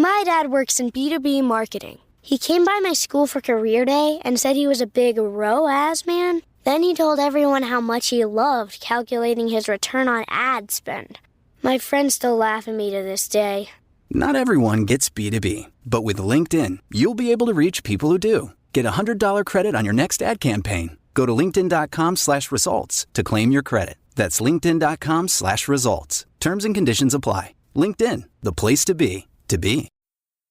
My dad works in B2B marketing. He came by my school for career day and said he was a big ROAS man. Then he told everyone how much he loved calculating his return on ad spend. My friends still laugh at me to this day. Not everyone gets B2B, but with LinkedIn, you'll be able to reach people who do. Get a $100 credit on your next ad campaign. Go to linkedin.com/results to claim your credit. That's linkedin.com/results. Terms and conditions apply. LinkedIn, the place to be, to be.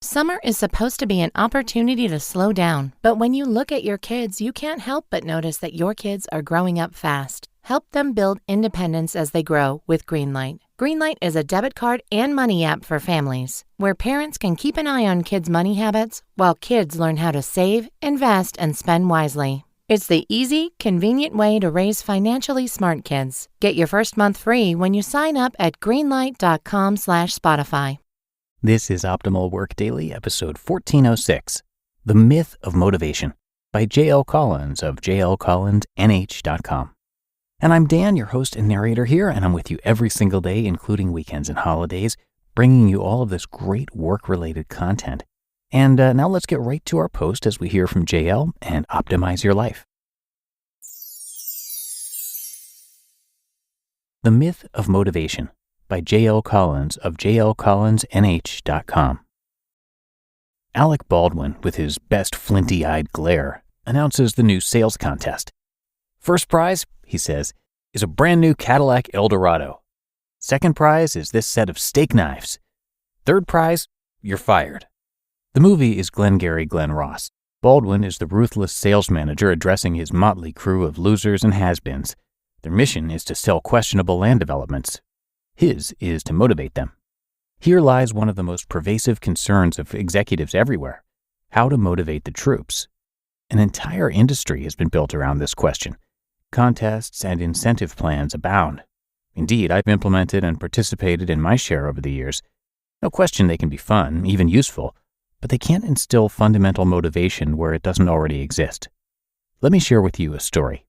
Summer is supposed to be an opportunity to slow down, but when you look at your kids, you can't help but notice that your kids are growing up fast. Help them build independence as they grow with Greenlight. Greenlight is a debit card and money app for families, where parents can keep an eye on kids' money habits while kids learn how to save, invest, and spend wisely. It's the easy, convenient way to raise financially smart kids. Get your first month free when you sign up at greenlight.com/Spotify. This is Optimal Work Daily, episode 1406, The Myth of Motivation, by J.L. Collins of jlcollinsnh.com. And I'm Dan, your host and narrator here, and I'm with you every single day, including weekends and holidays, bringing you all of this great work-related content. And now let's get right to our post as we hear from JL and optimize your life. The Myth of Motivation, by J.L. Collins of jlcollinsnh.com. Alec Baldwin, with his best flinty-eyed glare, announces the new sales contest. First prize, he says, is a brand new Cadillac Eldorado. Second prize is this set of steak knives. Third prize, you're fired. The movie is Glengarry Glen Ross. Baldwin is the ruthless sales manager addressing his motley crew of losers and has-beens. Their mission is to sell questionable land developments. His is to motivate them. Here lies one of the most pervasive concerns of executives everywhere: how to motivate the troops. An entire industry has been built around this question. Contests and incentive plans abound. Indeed, I've implemented and participated in my share over the years. No question they can be fun, even useful, but they can't instill fundamental motivation where it doesn't already exist. Let me share with you a story.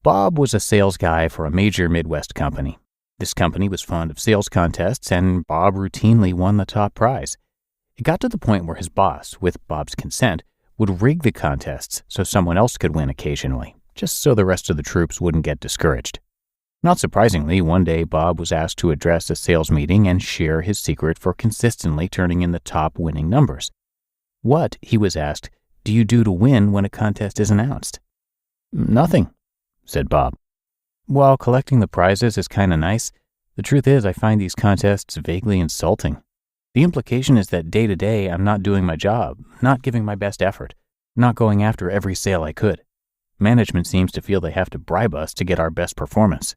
Bob was a sales guy for a major Midwest company. This company was fond of sales contests, and Bob routinely won the top prize. It got to the point where his boss, with Bob's consent, would rig the contests so someone else could win occasionally, just so the rest of the troops wouldn't get discouraged. Not surprisingly, one day Bob was asked to address a sales meeting and share his secret for consistently turning in the top winning numbers. What, he was asked, do you do to win when a contest is announced? Nothing, said Bob. While collecting the prizes is kinda nice, the truth is I find these contests vaguely insulting. The implication is that day to day I'm not doing my job, not giving my best effort, not going after every sale I could. Management seems to feel they have to bribe us to get our best performance.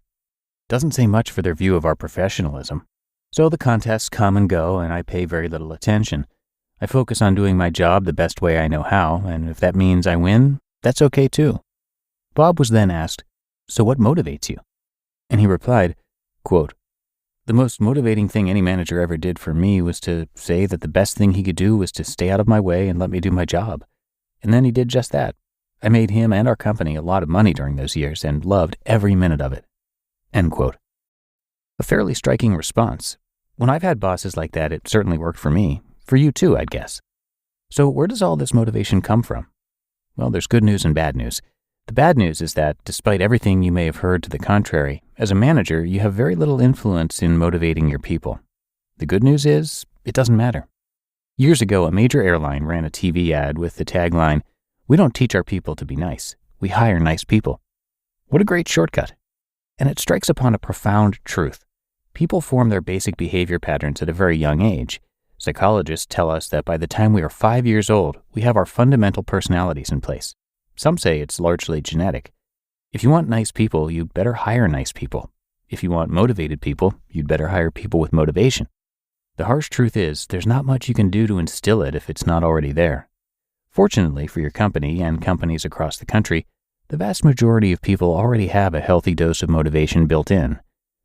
Doesn't say much for their view of our professionalism. So the contests come and go, and I pay very little attention. I focus on doing my job the best way I know how, and if that means I win, that's okay too. Bob was then asked, so what motivates you? And he replied, quote, the most motivating thing any manager ever did for me was to say that the best thing he could do was to stay out of my way and let me do my job. And then he did just that. I made him and our company a lot of money during those years and loved every minute of it. End quote. A fairly striking response. When I've had bosses like that, it certainly worked for me. For you too, I'd guess. So where does all this motivation come from? Well, there's good news and bad news. The bad news is that, despite everything you may have heard to the contrary, as a manager, you have very little influence in motivating your people. The good news is, it doesn't matter. Years ago, a major airline ran a TV ad with the tagline, "We don't teach our people to be nice. We hire nice people." What a great shortcut. And it strikes upon a profound truth. People form their basic behavior patterns at a very young age. Psychologists tell us that by the time we are 5 years old, we have our fundamental personalities in place. Some say it's largely genetic. If you want nice people, you'd better hire nice people. If you want motivated people, you'd better hire people with motivation. The harsh truth is, there's not much you can do to instill it if it's not already there. Fortunately for your company and companies across the country, the vast majority of people already have a healthy dose of motivation built in.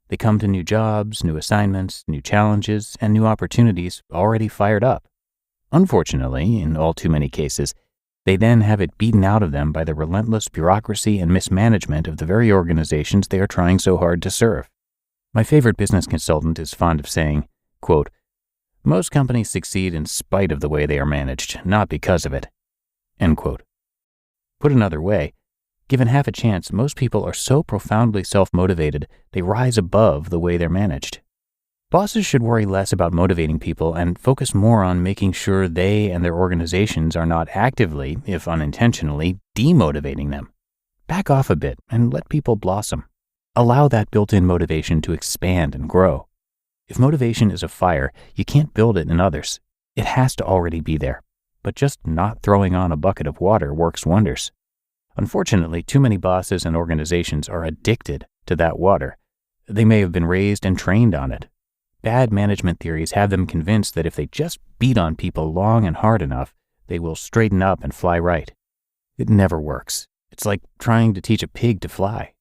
They come to new jobs, new assignments, new challenges, and new opportunities already fired up. Unfortunately, in all too many cases, they then have it beaten out of them by the relentless bureaucracy and mismanagement of the very organizations they are trying so hard to serve. My favorite business consultant is fond of saying, quote, Most companies succeed in spite of the way they are managed, not because of it." End quote. Put another way, given half a chance, most people are so profoundly self-motivated, they rise above the way they're managed. Bosses should worry less about motivating people and focus more on making sure they and their organizations are not actively, if unintentionally, demotivating them. Back off a bit and let people blossom. Allow that built-in motivation to expand and grow. If motivation is a fire, you can't build it in others. It has to already be there. But just not throwing on a bucket of water works wonders. Unfortunately, too many bosses and organizations are addicted to that water. They may have been raised and trained on it. Bad management theories have them convinced that if they just beat on people long and hard enough, they will straighten up and fly right. It never works. It's like trying to teach a pig to fly.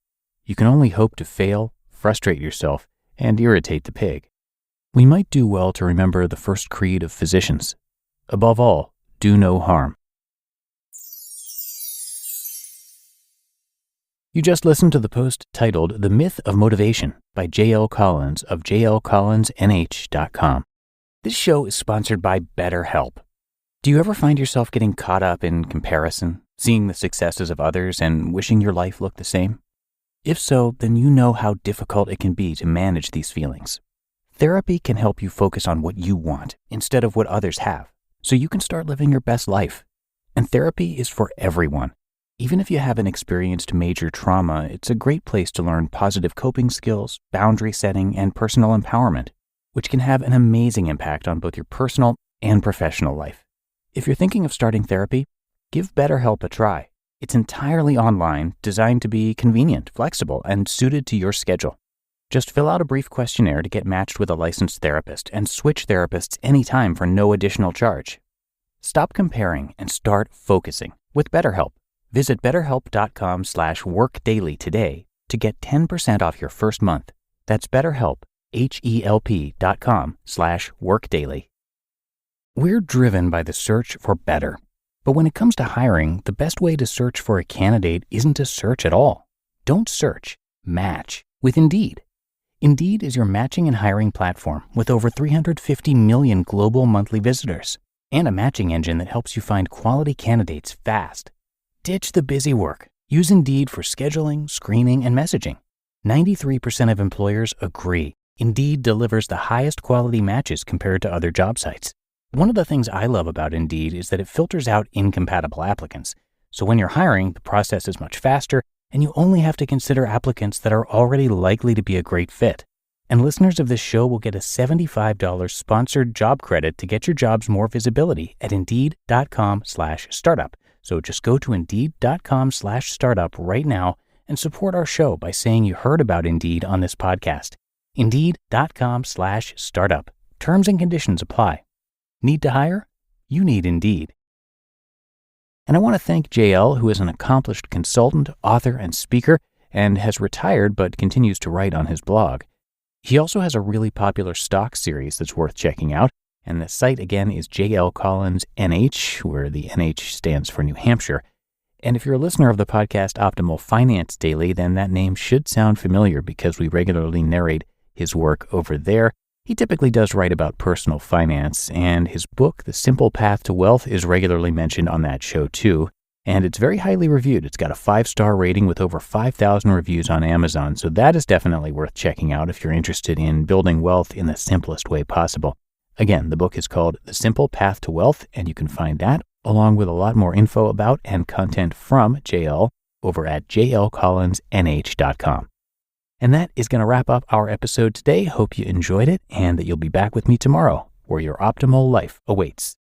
You can only hope to fail, frustrate yourself, and irritate the pig. We might do well to remember the first creed of physicians. Above all, do no harm. You just listened to the post titled The Myth of Motivation by J.L. Collins of jlcollinsnh.com. This show is sponsored by BetterHelp. Do you ever find yourself getting caught up in comparison, seeing the successes of others and wishing your life looked the same? If so, then you know how difficult it can be to manage these feelings. Therapy can help you focus on what you want instead of what others have, so you can start living your best life. And therapy is for everyone. Even if you haven't experienced major trauma, it's a great place to learn positive coping skills, boundary setting, and personal empowerment, which can have an amazing impact on both your personal and professional life. If you're thinking of starting therapy, give BetterHelp a try. It's entirely online, designed to be convenient, flexible, and suited to your schedule. Just fill out a brief questionnaire to get matched with a licensed therapist and switch therapists anytime for no additional charge. Stop comparing and start focusing with BetterHelp. Visit betterhelp.com/workdaily today to get 10% off your first month. That's BetterHelp, HELP.com/workdaily. We're driven by the search for better. But when it comes to hiring, the best way to search for a candidate isn't to search at all. Don't search, match with Indeed. Indeed is your matching and hiring platform with over 350 million global monthly visitors and a matching engine that helps you find quality candidates fast. Ditch the busy work. Use Indeed for scheduling, screening, and messaging. 93% of employers agree Indeed delivers the highest quality matches compared to other job sites. One of the things I love about Indeed is that it filters out incompatible applicants. So when you're hiring, the process is much faster, and you only have to consider applicants that are already likely to be a great fit. And listeners of this show will get a $75 sponsored job credit to get your jobs more visibility at Indeed.com/startup. So just go to Indeed.com/startup right now and support our show by saying you heard about Indeed on this podcast. Indeed.com/startup. Terms and conditions apply. Need to hire? You need Indeed. And I want to thank JL, who is an accomplished consultant, author, and speaker, and has retired but continues to write on his blog. He also has a really popular stock series that's worth checking out. And the site, again, is JL Collins NH, where the NH stands for New Hampshire. And if you're a listener of the podcast Optimal Finance Daily, then that name should sound familiar because we regularly narrate his work over there. He typically does write about personal finance, and his book, The Simple Path to Wealth, is regularly mentioned on that show too. And it's very highly reviewed. It's got a 5-star rating with over 5,000 reviews on Amazon, so that is definitely worth checking out if you're interested in building wealth in the simplest way possible. Again, the book is called The Simple Path to Wealth, and you can find that, along with a lot more info about and content from JL, over at jlcollinsnh.com. And that is going to wrap up our episode today. Hope you enjoyed it and that you'll be back with me tomorrow, where your optimal life awaits.